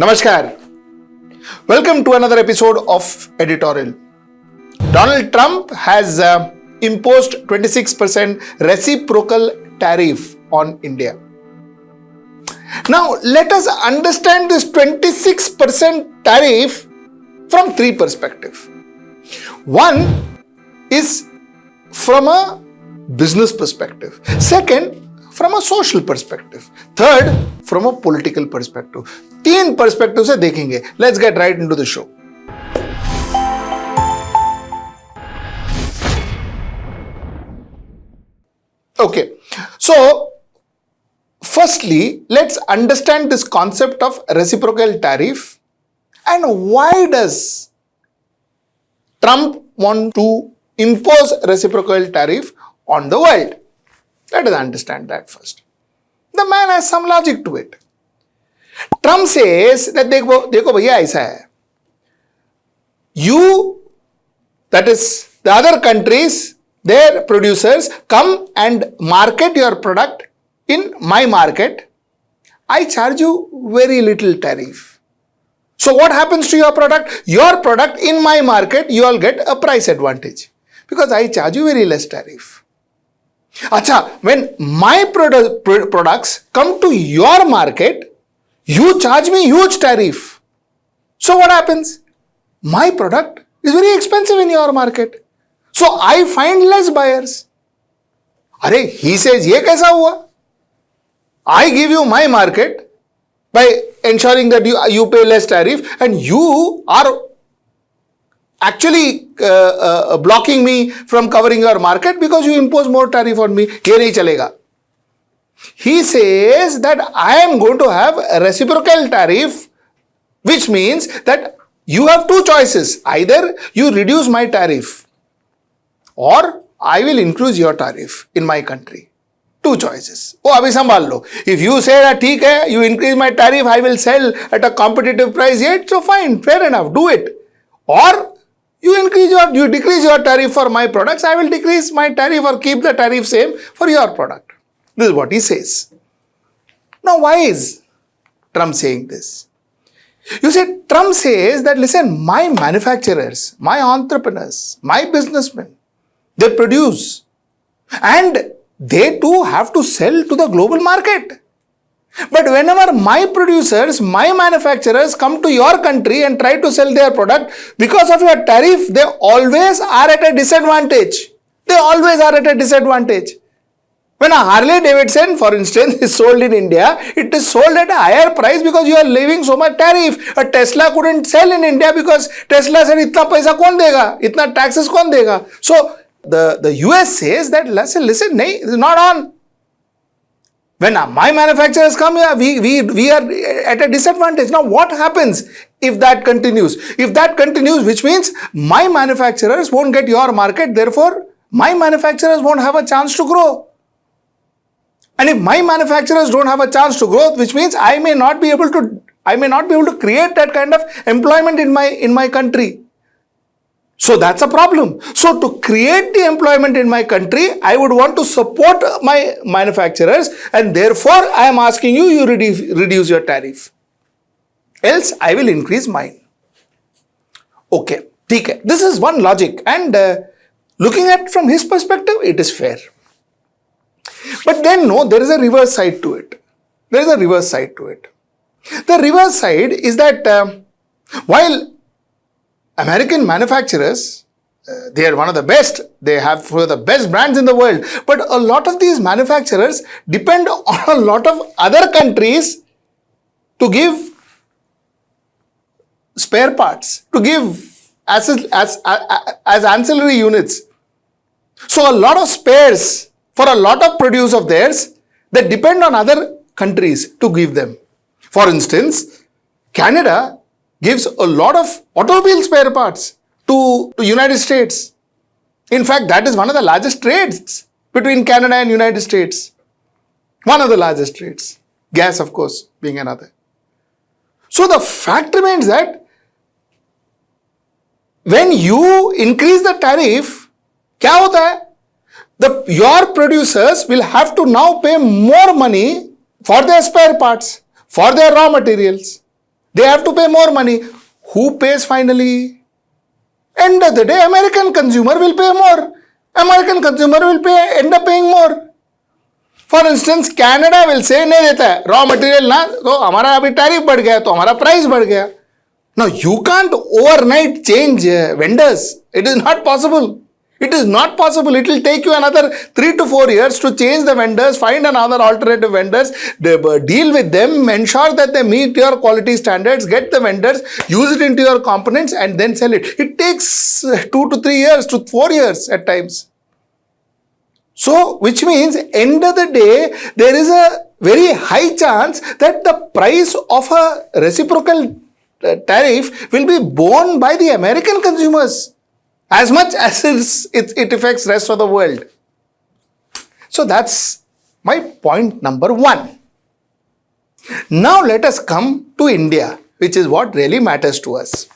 Namaskar. Welcome to another episode of Editorial. Donald Trump has imposed 26% reciprocal tariff on India. Now, let us understand this 26% tariff from three perspectives. One is from a business perspective. Second, from a social perspective. Third, from a political perspective. तीन perspective से देखेंगे. Let's get right into the show. Okay, so firstly, let's understand this concept of reciprocal tariff and why does Trump want to impose reciprocal tariff on the world. Let us understand that first. The man has some logic to it. Trump says that देखो भैया ऐसा है. You, that is the other countries, their producers come and market your product in my market. I charge you very little tariff. So what happens to your product? Your product in my market, you all get a price advantage because I charge you very less tariff. Acha, when my products come to your market, you charge me huge tariff. So what happens? My product is very expensive in your market. So I find less buyers. Arey, he says, ye kaisa hua? I give you my market by ensuring that you pay less tariff and you are actually blocking me from covering your market because you impose more tariff on me. Ye nahi chalega. He says that I am going to have a reciprocal tariff, which means that you have two choices. Either you reduce my tariff or I will increase your tariff in my country. Two choices. Oh, abhi sambhal lo. If you say that theek hai, you increase my tariff, I will sell at a competitive price yet, so fine, fair enough, do it. Or you decrease your tariff for my products, I will decrease my tariff or keep the tariff same for your product. This is what he says. Now, why is Trump saying this? You see, Trump says that, listen, my manufacturers, my entrepreneurs, my businessmen, they produce and they too have to sell to the global market. But whenever my producers, my manufacturers come to your country and try to sell their product, because of your tariff, they always are at a disadvantage. They always are at a disadvantage. When a Harley Davidson, for instance, is sold in India, it is sold at a higher price because you are leaving so much tariff. A Tesla couldn't sell in India because Tesla said, itna paisa kaun dega? Itna taxes kaun dega? So the US says that, listen, nahi, it's not on. When my manufacturers come here, we are at a disadvantage. Now what happens if that continues? If that continues, which means my manufacturers won't get your market, therefore my manufacturers won't have a chance to grow. And if my manufacturers don't have a chance to grow, which means I may not be able to create that kind of employment in my country. So that's a problem. So to create the employment in my country, I would want to support my manufacturers and therefore I am asking you reduce your tariff. Else I will increase mine. Okay, okay. This is one logic and looking at from his perspective, it is fair. But then no, there is a reverse side to it. There is a reverse side to it. The reverse side is that while American manufacturers, they are one of the best, they have one of the best brands in the world, but a lot of these manufacturers depend on a lot of other countries to give spare parts, to give as ancillary units. So a lot of spares for a lot of produce of theirs that depend on other countries to give them. For instance, Canada gives a lot of automobile spare parts to United States. In fact, that is one of the largest trades between Canada and United States. One of the largest trades. Gas, of course, being another. So the fact remains that when you increase the tariff, क्या होता है? Your producers will have to now pay more money for their spare parts, for their raw materials. They have to pay more money. Who pays finally? End of the day, American consumer will pay more. American consumer will end up paying more. For instance, Canada will say नहीं देता है raw material ना, तो हमारा अभी tariff बढ़ गया तो हमारा प्राइस बढ़ गया. Now you can't overnight change vendors. It is not possible. It is not possible. It will take you another 3 to 4 years to change the vendors, find another alternative vendors, deal with them, ensure that they meet your quality standards, get the vendors, use it into your components and then sell it. It takes 2 to 3 years to 4 years at times. So, which means end of the day, there is a very high chance that the price of a reciprocal tariff will be borne by the American consumers as much as it affects rest of the world. So that's my point number 1. Now let us come to India, which is what really matters to us.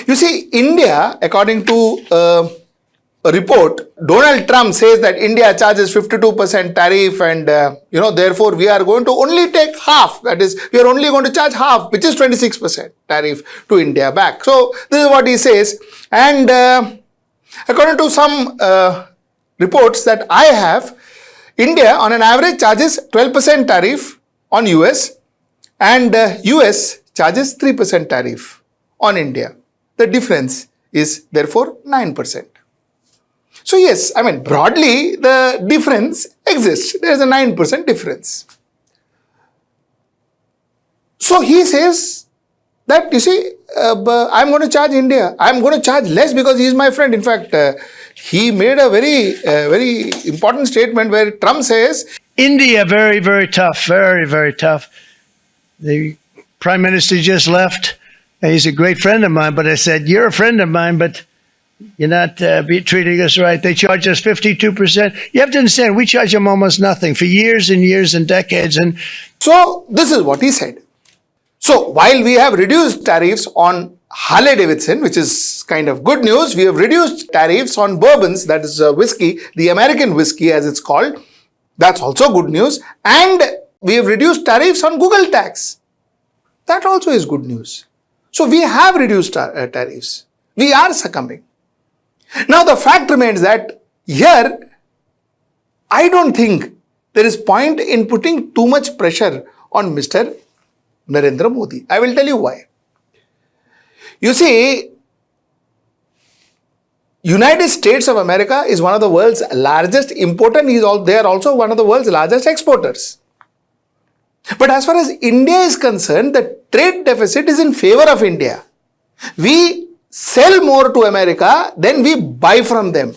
You see, India, according to a report, Donald Trump says that India charges 52% tariff and, therefore we are going to only take half. That is, we are only going to charge half, which is 26% tariff to India back. So, this is what he says. And according to some reports that I have, India on an average charges 12% tariff on US and US charges 3% tariff on India. The difference is therefore 9%. So yes, I mean broadly the difference exists. There is a 9% difference. So he says that, you see, I'm going to charge India. I'm going to charge less because he is my friend. In fact, he made a very important statement where Trump says, India, very, very tough, very, very tough. The Prime Minister just left. He's a great friend of mine, but I said, you're a friend of mine, but you're not treating us right. They charge us 52%. You have to understand, we charge them almost nothing for years and years and decades. And so this is what he said. So while we have reduced tariffs on Harley Davidson, which is kind of good news, we have reduced tariffs on bourbons, that is whiskey, the American whiskey as it's called. That's also good news. And we have reduced tariffs on Google tax. That also is good news. So we have reduced tariffs. We are succumbing. Now the fact remains that here, I don't think there is point in putting too much pressure on Mr. Narendra Modi. I will tell you why. You see, United States of America is one of the world's largest importers. They are also one of the world's largest exporters. But as far as India is concerned, the trade deficit is in favor of India. We sell more to America than we buy from them.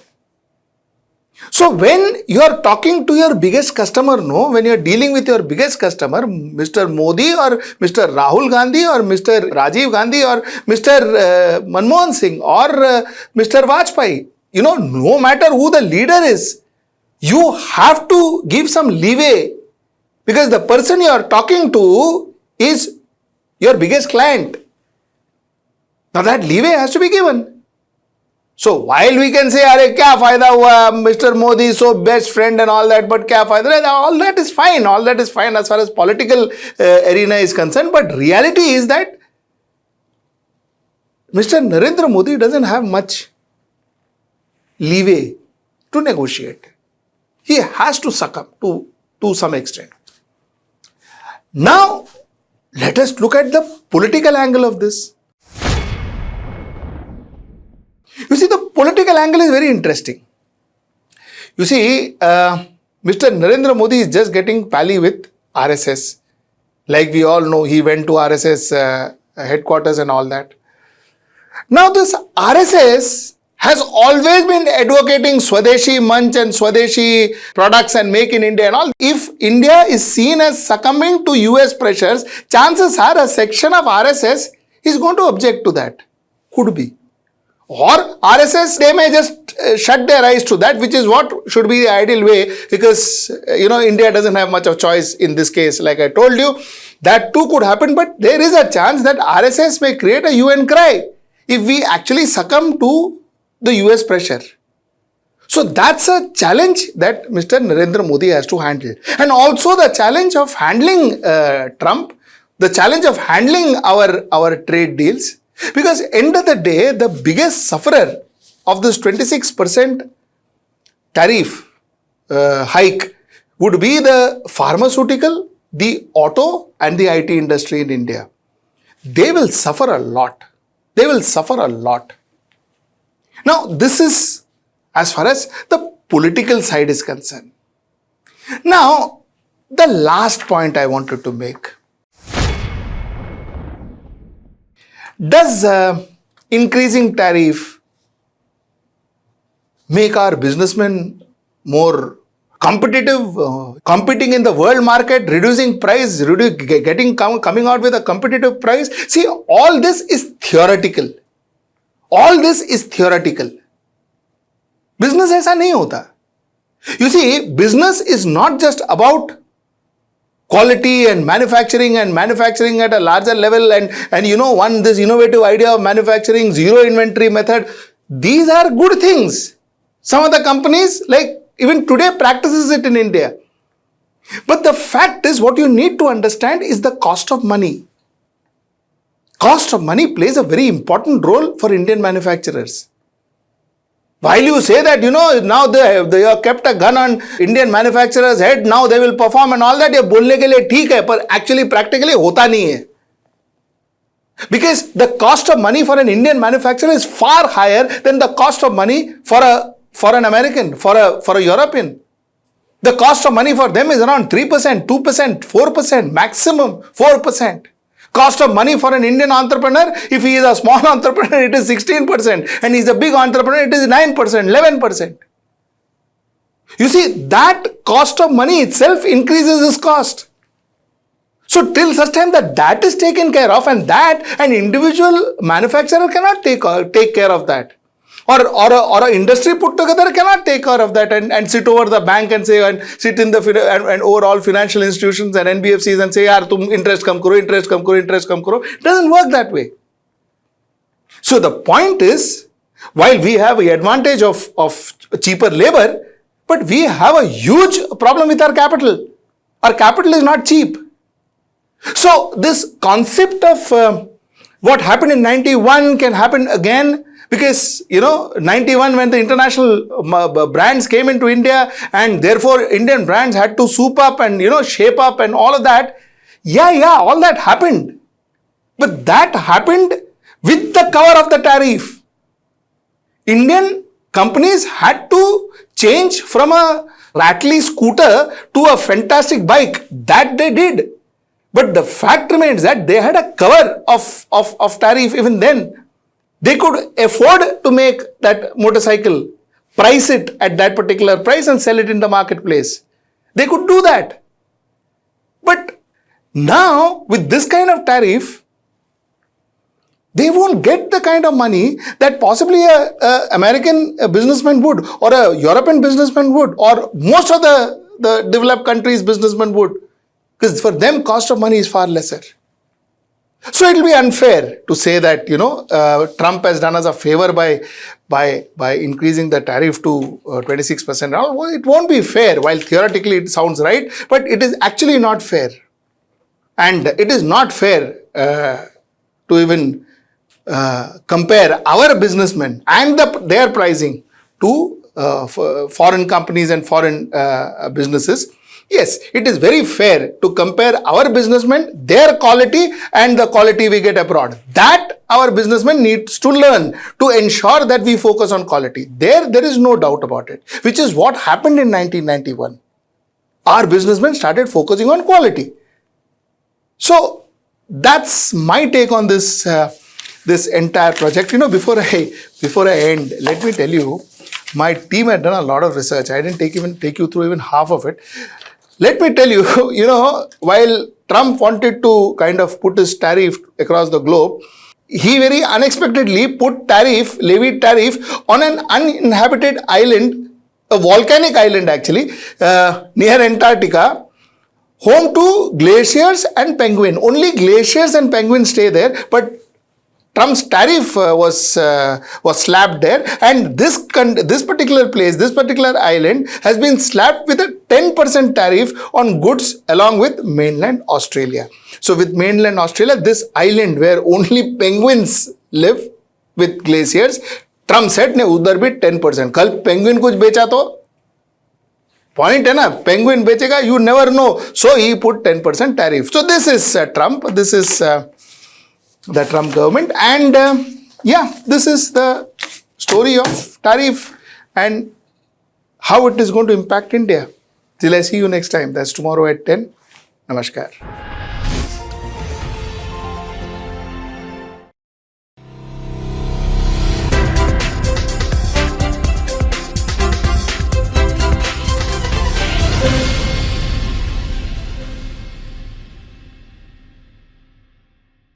So when you are talking to your biggest customer, when you are dealing with your biggest customer, Mr. Modi or Mr. Rahul Gandhi or Mr. Rajiv Gandhi or Mr. Manmohan Singh or Mr. Vajpayee, no matter who the leader is, you have to give some leeway because the person you are talking to is your biggest client. Now that leeway has to be given. So while we can say, "Arey kya fayda hua, Mr. Modi is so best friend and all that," but kya fayda? All that is fine. All that is fine as far as political arena is concerned. But reality is that Mr. Narendra Modi doesn't have much leeway to negotiate. He has to succumb to some extent. Now, let us look at the political angle of this. You see, the political angle is very interesting. You see, Mr. Narendra Modi is just getting pally with RSS. Like we all know, he went to RSS headquarters and all that. Now, this RSS has always been advocating Swadeshi Manch and Swadeshi products and make in India and all. If India is seen as succumbing to US pressures, chances are a section of RSS is going to object to that. Could be. Or RSS, they may just shut their eyes to that, which is what should be the ideal way because, India doesn't have much of choice in this case. Like I told you, that too could happen, but there is a chance that RSS may create a hue and cry if we actually succumb to the US pressure. So that's a challenge that Mr. Narendra Modi has to handle. And also the challenge of handling Trump the challenge of handling our trade deals, because end of the day, the biggest sufferer of this 26% tariff hike would be the pharmaceutical, the auto and the IT industry in India. They will suffer a lot. They will suffer a lot. Now, this is as far as the political side is concerned. Now, the last point I wanted to make. Does increasing tariff make our businessmen more competitive, competing in the world market, reducing price, coming out with a competitive price? See, all this is theoretical. All this is theoretical. Business ऐसा नहीं होता. You see, business is not just about quality and manufacturing at a larger level and this innovative idea of manufacturing, zero inventory method. These are good things. Some of the companies, like even today, practices it in India. But the fact is, what you need to understand is the cost of money. Cost of money plays a very important role for Indian manufacturers. While you say that, now they have kept a gun on Indian manufacturers' head, now they will perform and all that, ये बोलने के लिए ठीक है, पर actually practically होता नहीं है. Because the cost of money for an Indian manufacturer is far higher than the cost of money for an American, for a European. The cost of money for them is around 3%, 2%, 4%, maximum 4%. Cost of money for an Indian entrepreneur, if he is a small entrepreneur, it is 16%. And he is a big entrepreneur, it is 9%, 11%. You see, that cost of money itself increases his cost. So, till such time that is taken care of, and that an individual manufacturer cannot take care of that. Or a industry put together cannot take care of that and sit over the bank and say, and sit in the and overall financial institutions and NBFCs and say, yaar, tum interest kam karo. It doesn't work that way. So the point is, while we have the advantage of cheaper labor, but we have a huge problem with our capital. Our capital is not cheap. So this concept of what happened in 91 can happen again. Because, 91 when the international brands came into India and therefore Indian brands had to soup up and, shape up and all of that. Yeah, all that happened. But that happened with the cover of the tariff. Indian companies had to change from a rattly scooter to a fantastic bike. That they did. But the fact remains that they had a cover of tariff even then. They could afford to make that motorcycle, price it at that particular price and sell it in the marketplace. They could do that. But now, with this kind of tariff, they won't get the kind of money that possibly an American businessman would, or a European businessman would, or most of the developed countries' businessmen would. Because for them, cost of money is far lesser. So it will be unfair to say that, Trump has done us a favor by increasing the tariff to 26%. It won't be fair. While theoretically it sounds right, but it is actually not fair. And it is not fair to even compare our businessmen and their pricing to foreign companies and foreign businesses. Yes, it is very fair to compare our businessmen, their quality and the quality we get abroad. That our businessmen needs to learn to ensure that we focus on quality. There is no doubt about it, which is what happened in 1991. Our businessmen started focusing on quality. So that's my take on this entire project. Before I end, let me tell you, my team had done a lot of research. I didn't take you through even half of it. Let me tell you, while Trump wanted to kind of put his tariff across the globe, he very unexpectedly levied tariff on an uninhabited island, a volcanic island actually, near Antarctica, home to glaciers and penguin. Only glaciers and penguins stay there, but Trump's tariff was slapped there, and this particular place, this particular island has been slapped with a 10% tariff on goods along with mainland Australia. So with mainland Australia, this island where only penguins live with glaciers, Trump said ने उधर भी 10%. कल penguin कुछ बेचा तो point है ना, penguin बेचेगा, you never know. So he put 10% tariff. So this is Trump. This is the Trump government, and yeah, this is the story of tariff and how it is going to impact India. Till I see you next time. That's tomorrow at 10. Namaskar.